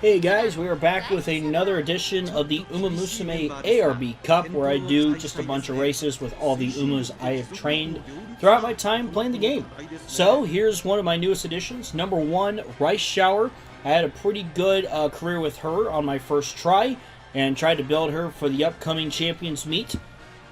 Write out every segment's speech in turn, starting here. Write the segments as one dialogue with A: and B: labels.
A: Hey guys, we are back with another edition of the Umamusume ARB Cup, where I do just a bunch of races with all the Umas I have trained throughout my time playing the game. So here's one of my newest additions, number 1, Rice Shower. I had a pretty good career with her on my first try, and tried to build her for the upcoming Champions Meet,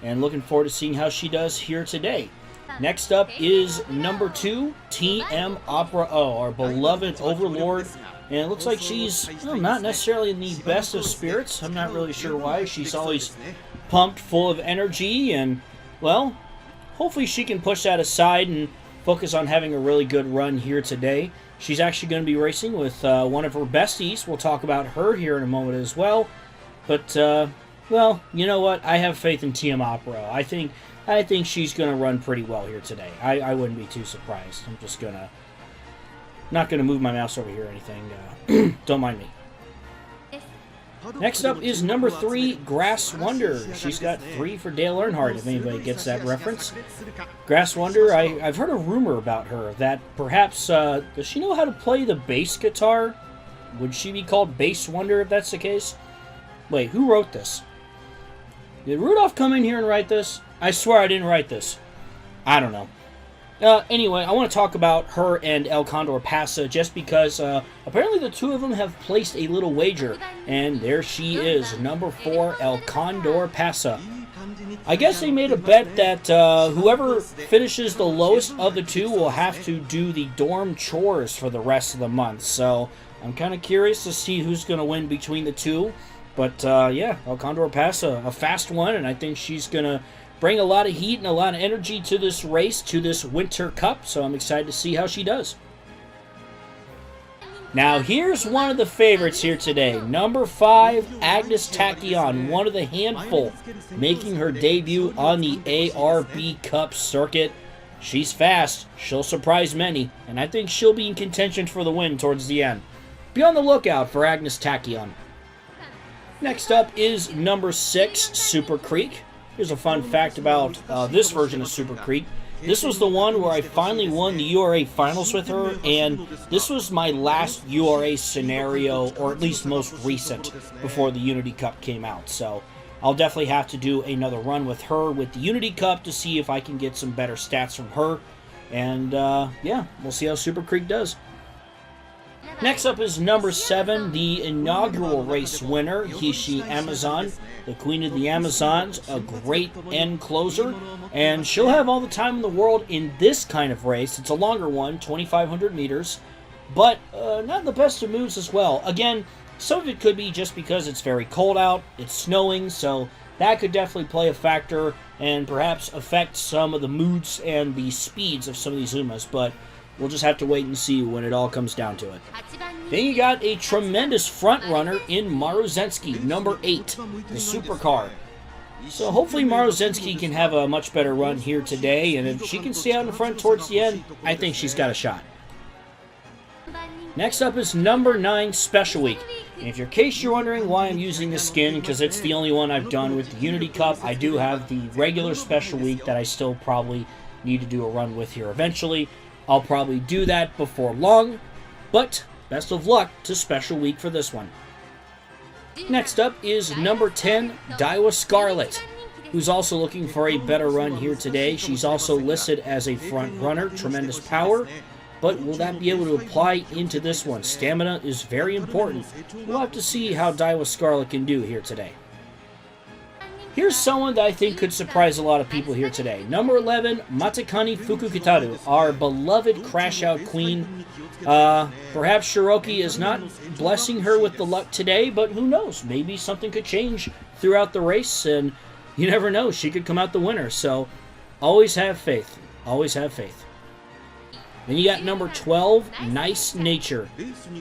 A: and looking forward to seeing how she does here today. Next up is number 2, TM Opera O, our beloved Overlord. And it looks like she's not necessarily in the best of spirits. I'm not really sure why. She's always pumped, full of energy, and, well, hopefully she can push that aside and focus on having a really good run here today. She's actually going to be racing with one of her besties. We'll talk about her here in a moment as well. But, well, you know what? I have faith in TM Opera. I think she's going to run pretty well here today. I wouldn't be too surprised. I'm just going to... Not going to move my mouse over here or anything. Don't mind me. Next up is number 3, Grass Wonder. She's got 3 for Dale Earnhardt, if anybody gets that reference. Grass Wonder, I've heard a rumor about her that perhaps, does she know how to play the bass guitar? Would she be called Bass Wonder if that's the case? Wait, who wrote this? Did Rudolph come in here and write this? I swear I didn't write this. I don't know. Anyway, I want to talk about her and El Condor Pasa just because apparently the two of them have placed a little wager, and there she is, number 4, El Condor Pasa. I guess they made a bet that whoever finishes the lowest of the two will have to do the dorm chores for the rest of the month, so I'm kind of curious to see who's going to win between the two. But yeah, El Condor Pasa, a fast one, and I think she's going to bring a lot of heat and a lot of energy to this race, to this Winter Cup, so I'm excited to see how she does. Now, here's one of the favorites here today. Number 5, Agnes Tachyon, one of the handful, making her debut on the ARB Cup circuit. She's fast, she'll surprise many, and I think she'll be in contention for the win towards the end. Be on the lookout for Agnes Tachyon. Next up is number 6, Super Creek. Here's a fun fact about this version of Super Creek. This was the one where I finally won the URA finals with her, and this was my last URA scenario, or at least most recent, before the Unity Cup came out. So I'll definitely have to do another run with her with the Unity Cup to see if I can get some better stats from her. And yeah, we'll see how Super Creek does. Next up is number 7, the inaugural race winner, Hishi Amazon, the Queen of the Amazons, a great end closer, and she'll have all the time in the world in this kind of race. It's a longer one, 2,500 meters, but not in the best of moods as well. Again, some of it could be just because it's very cold out, it's snowing, so that could definitely play a factor and perhaps affect some of the moods and the speeds of some of these Umas, but we'll just have to wait and see when it all comes down to it. Then you got a tremendous front runner in Maruzensky, number 8, the supercar. So hopefully Maruzensky can have a much better run here today, and if she can stay out in front towards the end, I think she's got a shot. Next up is number 9, Special Week. And if in case you're wondering why I'm using this skin, because it's the only one I've done with the Unity Cup, I do have the regular Special Week that I still probably need to do a run with here eventually. I'll probably do that before long, but best of luck to Special Week for this one. Next up is number 10, Daiwa Scarlet, who's also looking for a better run here today. She's also listed as a front runner, tremendous power, but will that be able to apply into this one? Stamina is very important. We'll have to see how Daiwa Scarlet can do here today. Here's someone that I think could surprise a lot of people here today. Number 11, Matakani Fukukitaru, our beloved crash-out queen. Perhaps Shiroki is not blessing her with the luck today, but who knows? Maybe something could change throughout the race, and you never know. She could come out the winner, so always have faith. Always have faith. Then you got number 12, Nice Nature.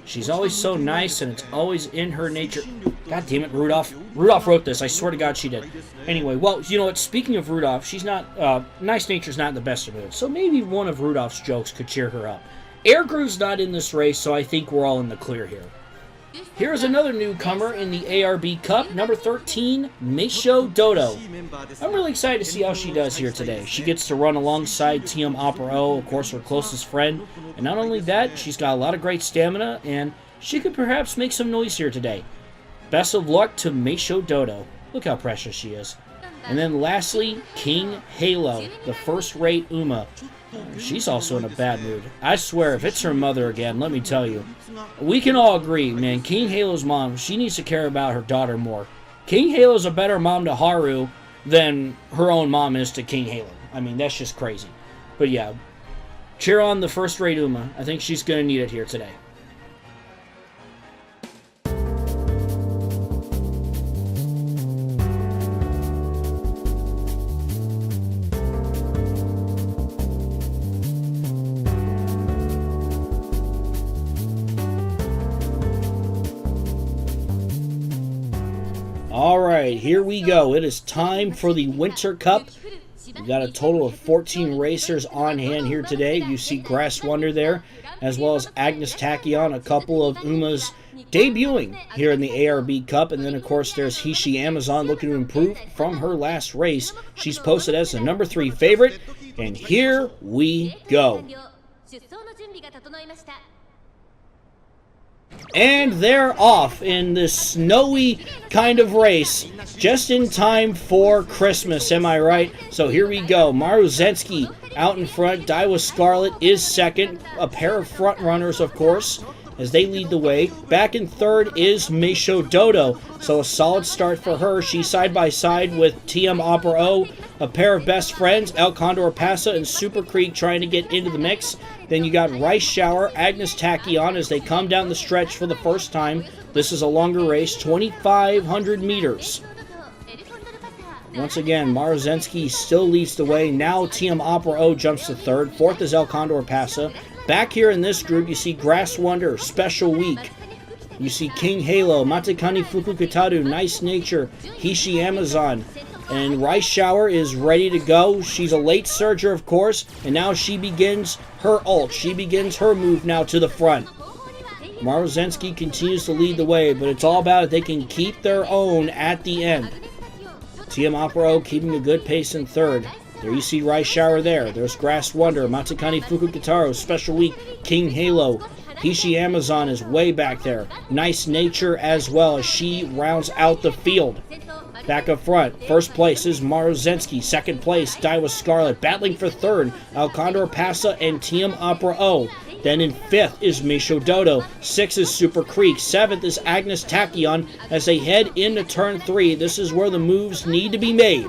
A: She's always so nice, and it's always in her nature. God damn it, Rudolph. Rudolph wrote this. I swear to God she did. Anyway, well, you know what? Speaking of Rudolph, she's not... Nice Nature's not in the best of moods, so maybe one of Rudolph's jokes could cheer her up. Air Grew's not in this race, so I think we're all in the clear here. Here's another newcomer in the ARB Cup, number 13, Meisho Dodo. I'm really excited to see how she does here today. She gets to run alongside TM Opera O, of course her closest friend, and not only that, she's got a lot of great stamina, and she could perhaps make some noise here today. Best of luck to Meisho Dodo. Look how precious she is. And then lastly, King Halo, the first-rate Uma. She's also in a bad mood. I swear, if it's her mother again, let me tell you. We can all agree, man, King Halo's mom, she needs to care about her daughter more. King Halo's a better mom to Haru than her own mom is to King Halo. I mean, that's just crazy. But yeah, cheer on the first-rate Uma. I think she's going to need it here today. Alright, here we go. It is time for the Winter Cup. We've got a total of 14 racers on hand here today. You see Grass Wonder there, as well as Agnes Tachyon, a couple of Umas debuting here in the ARB Cup. And then, of course, there's Hishi Amazon looking to improve from her last race. She's posted as the number 3 favorite. And here we go. And they're off in this snowy kind of race, just in time for Christmas, am I right? So here we go. Maruzensky out in front. Daiwa Scarlet is second. A pair of front runners, of course, as they lead the way. Back in third is Meisho Dodo. So a solid start for her. She's side by side with TM Opera O, a pair of best friends, El Condor Pasa and Super Creek trying to get into the mix. Then you got Rice Shower, Agnes Tachyon as they come down the stretch for the first time. This is a longer race, 2,500 meters. Once again, Maruzensky still leads the way. Now TM Opera O jumps to third. Fourth is El Condor Pasa. Back here in this group, you see Grass Wonder, Special Week. You see King Halo, Matakani Fukukataru, Nice Nature, Hishi Amazon. And Rice Shower is ready to go. She's a late surger, of course, and now she begins her ult. She begins her move now to the front. Maruzensky continues to lead the way, but it's all about if they can keep their own at the end. TM Opera O keeping a good pace in third. There you see Rice Shower there. There's Grass Wonder, Matakani Fukukataru, Special Week, King Halo. Hishi Amazon is way back there. Nice Nature as well as she rounds out the field. Back up front, first place is Maruzensky. Second place, Daiwa Scarlet. Battling for third, El Condor Pasa and TM Opera O. Then in fifth is Meisho Dodo. Sixth is Super Creek. Seventh is Agnes Tachyon as they head into turn 3. This is where the moves need to be made.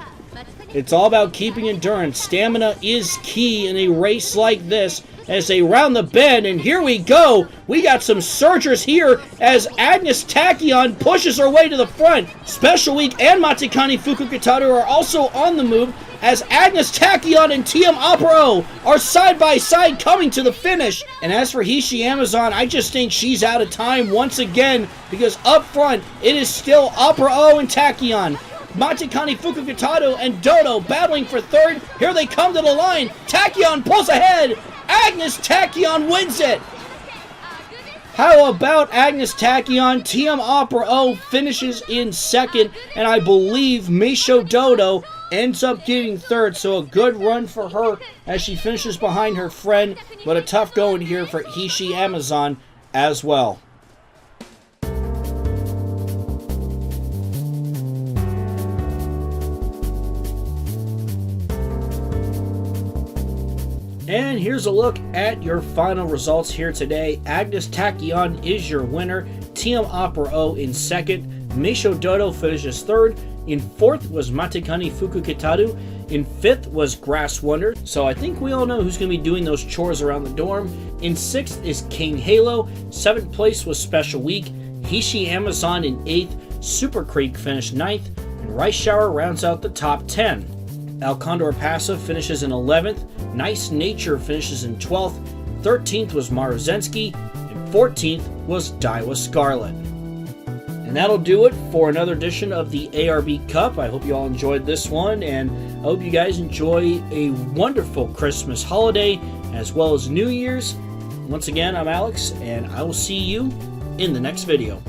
A: It's all about keeping endurance. Stamina is key in a race like this as they round the bend, and here we go. We got some surgers here as Agnes Tachyon pushes her way to the front. Special Week and Matakani Fukukataru are also on the move as Agnes Tachyon and TM Opera O are side by side coming to the finish. And as for Hishi Amazon, I just think she's out of time once again because up front it is still Opera O and Tachyon. Matakani Fukukataru and Dodo battling for third. Here they come to the line. Tachyon pulls ahead. Agnes Tachyon wins it. How about Agnes Tachyon? TM Opera O finishes in second, and I believe Meisho Dodo ends up getting third. So a good run for her as she finishes behind her friend, but a tough going here for Hishi Amazon as well. And here's a look at your final results here today. Agnes Tachyon is your winner. TM Opera O in second. Meisho Dodo finishes third. In fourth was Matakani Fukukataru. In fifth was Grass Wonder. So I think we all know who's going to be doing those chores around the dorm. In sixth is King Halo. Seventh place was Special Week. Hishi Amazon in eighth. Super Creek finished ninth. And Rice Shower rounds out the top 10. El Condor Pasa finishes in 11th. Nice Nature finishes in 12th. 13th was Maruzensky. And 14th was Daiwa Scarlet. And that'll do it for another edition of the ARB Cup. I hope you all enjoyed this one, and I hope you guys enjoy a wonderful Christmas holiday as well as New Year's. Once again, I'm Alex, and I will see you in the next video.